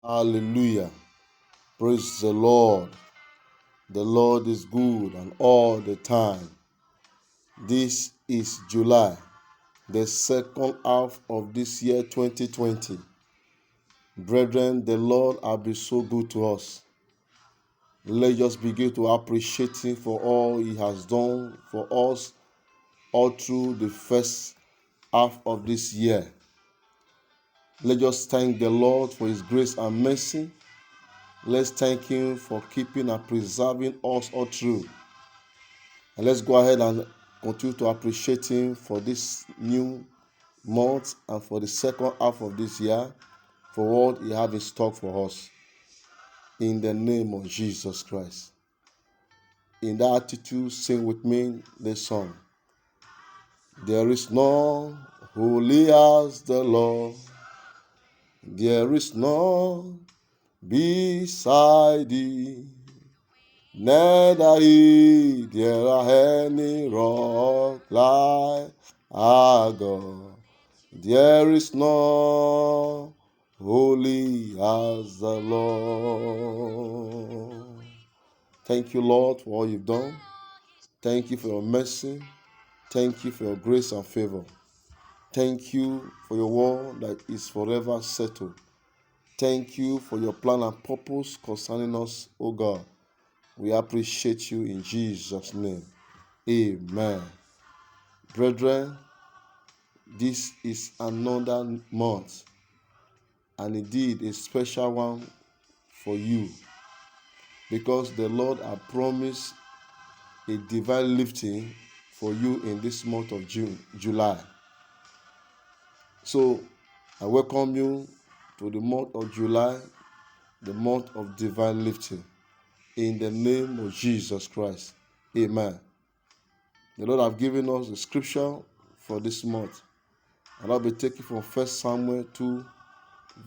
Hallelujah. Praise the Lord. The Lord is good and all the time. This is July, the second half of this year 2020. Brethren, the Lord has been so good to us. Let us begin to appreciate Him for all He has done for us all through the first half of this year. Let us thank the Lord for His grace and mercy. Let's thank Him for keeping and preserving us all through. And let's go ahead and continue to appreciate Him for this new month and for the second half of this year, for what He has in stock for us. In the name of Jesus Christ. In that attitude, sing with me this song. There is none holy as the Lord. There is none beside Thee. Neither there are any rock like our God. There is none holy as the Lord. Thank you, Lord, for all you've done. Thank you for your mercy. Thank you for your grace and favor. Thank you for your word that is forever settled. Thank you for your plan and purpose concerning us, O God. We appreciate you in Jesus' name. Amen. Brethren, this is another month, and indeed a special one for you, because the Lord has promised a divine lifting for you in this month of July. So I welcome you to the month of July, the month of divine lifting, in the name of Jesus Christ. Amen. The Lord has given us the scripture for this month, and I'll be taking from 1 Samuel 2,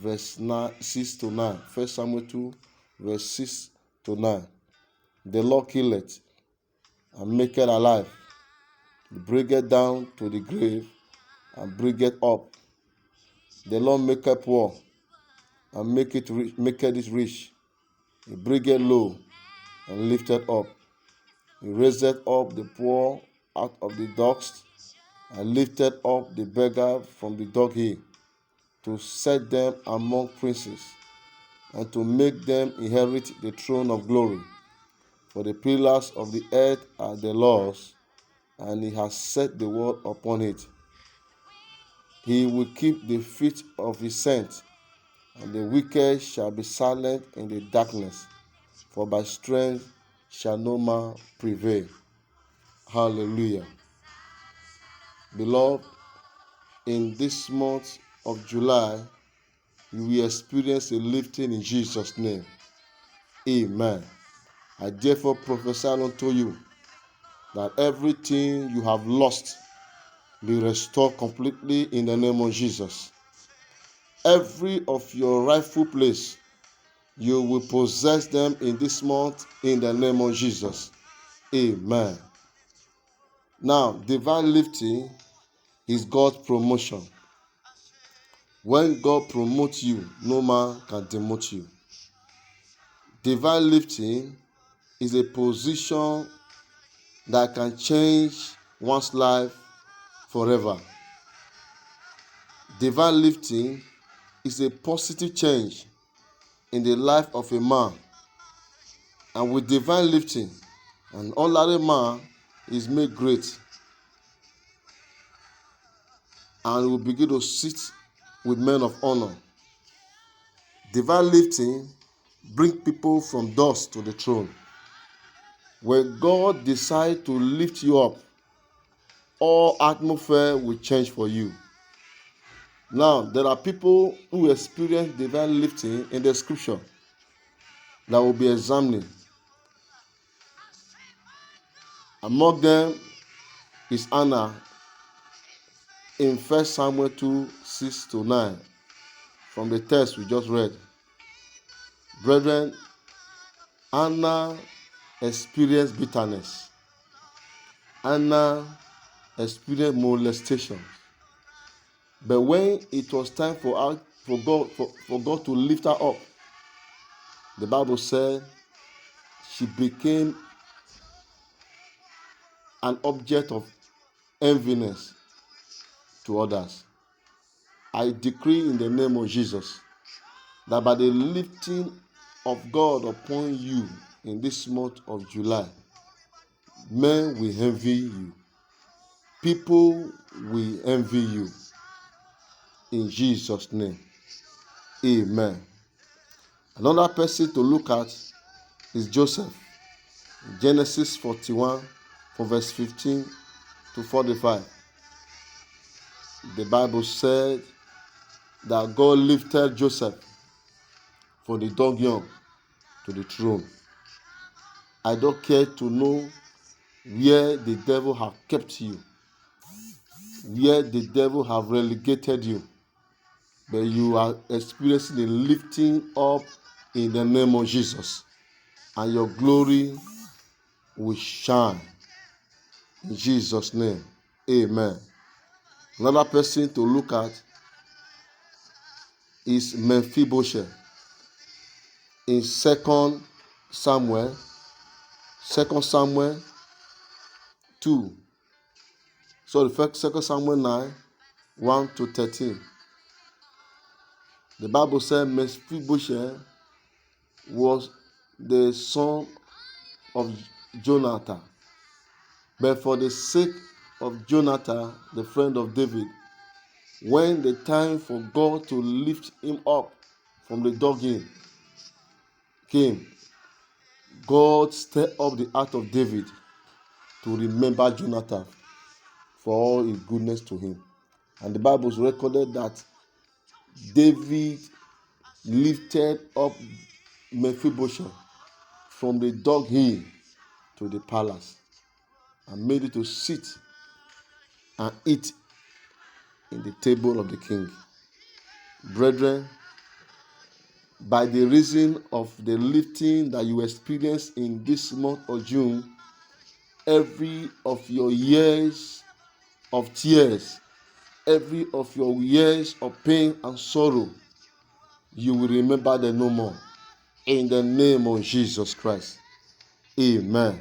verse 6 to 9. 1 Samuel 2, verse 6 to 9. The Lord killeth and maketh alive. He bringeth down to the grave and bringeth up. The Lord maketh poor and maketh it rich. He bringeth low and lifteth up. He raiseth up the poor out of the dust and lifted up the beggar from the dunghill, to set them among princes, and to make them inherit the throne of glory. For the pillars of the earth are the Lord's, and He has set the world upon it. He will keep the feet of His saints, and the wicked shall be silent in the darkness, for by strength shall no man prevail. Hallelujah. Beloved, in this month of July, you will experience a lifting in Jesus' name. Amen. I therefore prophesy unto you that everything you have lost be restored completely in the name of Jesus. Every of your rightful place, you will possess them in this month in the name of Jesus. Amen. Now, divine lifting is God's promotion. When God promotes you, no man can demote you. Divine lifting is a position that can change one's life forever. Divine lifting is a positive change in the life of a man. And with divine lifting, an ordinary man is made great and will begin to sit with men of honor. Divine lifting brings people from dust to the throne. When God decides to lift you up, all atmosphere will change for you. Now, there are people who experience divine lifting in the scripture that will be examining. Among them is Anna in 1 Samuel 2, 6 to 9, from the text we just read. Brethren, Anna experienced bitterness. Anna experienced molestation. But when it was time for God to lift her up, the Bible said she became an object of enviness to others. I decree in the name of Jesus that by the lifting of God upon you in this month of July, men will envy you. People will envy you. In Jesus' name. Amen. Another person to look at is Joseph. Genesis 41 from verse 15 to 45. The Bible said that God lifted Joseph from the dungeon to the throne. I don't care to know where the devil have kept you, where the devil have relegated you, but you are experiencing the lifting up in the name of Jesus, and your glory will shine in Jesus' name. Amen. Another person to look at is Mephibosheth in 2 Samuel 2. So the first 2 Samuel 9, 1 to 13. The Bible said Mephibosheth was the son of Jonathan. But for the sake of Jonathan, the friend of David, when the time for God to lift him up from the dungeon came, God stirred up the heart of David to remember Jonathan for all his goodness to him. And the Bible is recorded that David lifted up Mephibosheth from the dunghill to the palace and made it to sit and eat in the table of the king. Brethren, by the reason of the lifting that you experience in this month of June, every of your years of tears, every of your years of pain and sorrow, you will remember them no more. In the name of Jesus Christ. Amen.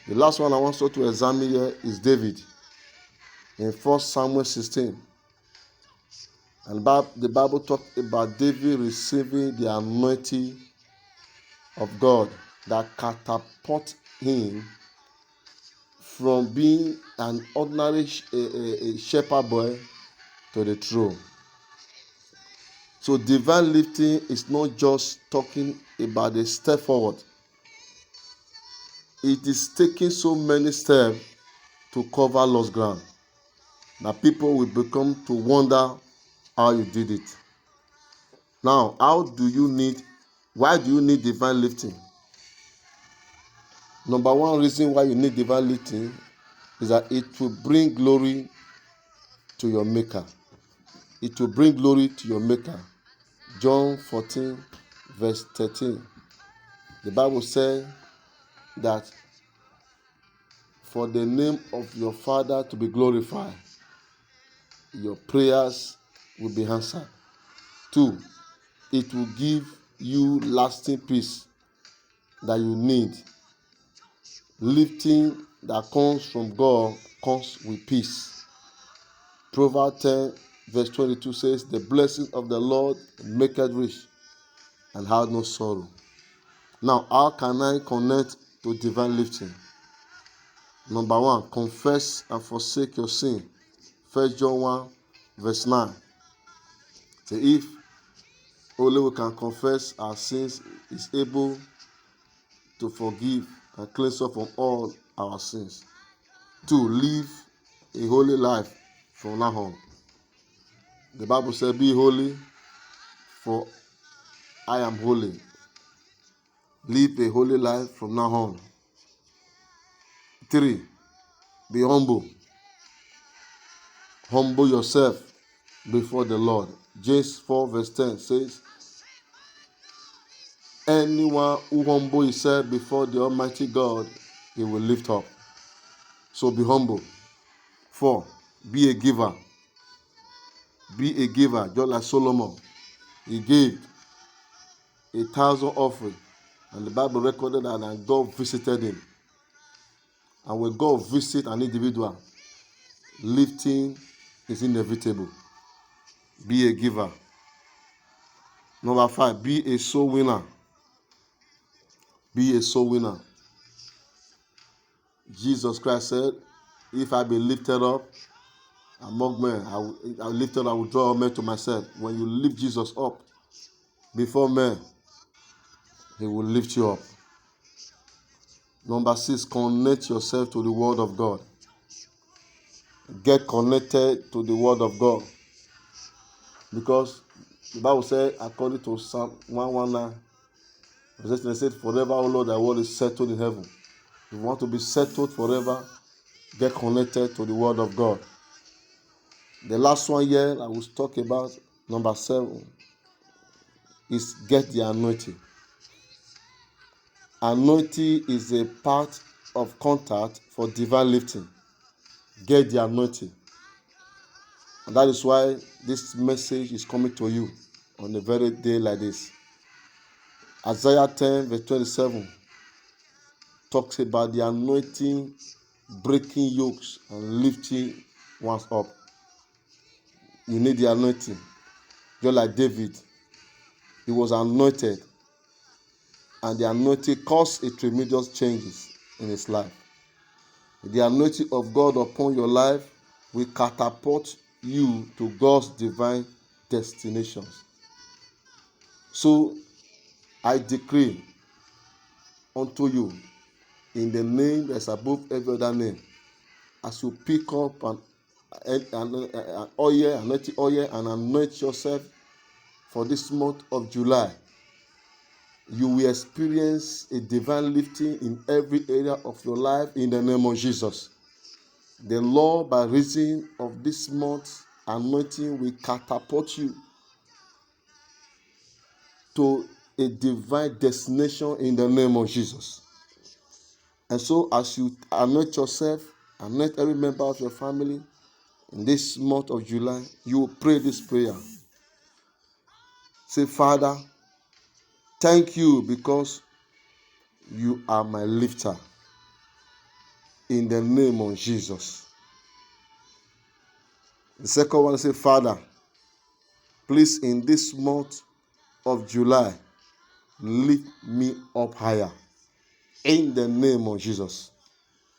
The last one I want us to examine here is David in 1 Samuel 16. And the Bible talks about David receiving the anointing of God that catapult him from being an ordinary shepherd boy to the throne. So divine lifting is not just talking about a step forward. It is taking so many steps to cover lost ground that people will become to wonder how you did it. Now, why do you need divine lifting? Number one reason why you need divine lifting is that it will bring glory to your Maker. It will bring glory to your Maker. John 14, verse 13. The Bible says that for the name of your Father to be glorified, your prayers will be answered. 2, it will give you lasting peace that you need. Lifting that comes from God comes with peace. Proverbs 10, verse 22 says, the blessing of the Lord maketh rich and have no sorrow. Now, how can I connect to divine lifting? Number 1, confess and forsake your sin. 1 John 1, verse 9. So if only we can confess our sins, is able to forgive and cleanse us from all our sins. 2, live a holy life from now on. The Bible says, be holy, for I am holy. Live a holy life from now on. 3, be humble. Humble yourself before the Lord. James 4, verse 10 says, anyone who humble himself before the Almighty God, he will lift up. So be humble. 4, be a giver. Be a giver, just like Solomon. He gave 1,000 offerings And the Bible recorded that and God visited him. And when God visits an individual, lifting is inevitable. Be a giver. Number 5, be a soul winner. Be a soul winner. Jesus Christ said, if I be lifted up among men, I will draw all men to myself. When you lift Jesus up before men, he will lift you up. Number 6, connect yourself to the word of God. Get connected to the word of God. Because the Bible said, according to Psalm 119, it said, forever, O Lord, thy word is settled in heaven. If you want to be settled forever, get connected to the word of God. The last one here I will talk about, number 7, is get the anointing. Anointing is a part of contact for divine lifting. Get the anointing. And that is why this message is coming to you on a very day like this. Isaiah 10 verse 27 talks about the anointing breaking yokes and lifting ones up. You need the anointing. Just like David, he was anointed, and the anointing caused a tremendous changes in his life. The anointing of God upon your life will catapult you to God's divine destinations. So I decree unto you, in the name that's above every other name, as you pick up an oil, anointing oil, and anoint yourself for this month of July, you will experience a divine lifting in every area of your life in the name of Jesus. The Lord, by reason of this month's anointing, will catapult you to a divine destination in the name of Jesus. And so, as you anoint yourself, anoint every member of your family in this month of July, you will pray this prayer. Say, Father, thank you because you are my lifter. In the name of Jesus. The second one, say, Father, please, in this month of July, lift me up higher. In the name of Jesus.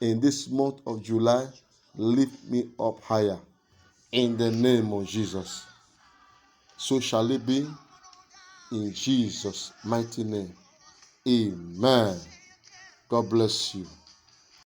In this month of July, lift me up higher. In the name of Jesus. So shall it be in Jesus' mighty name. Amen. God bless you.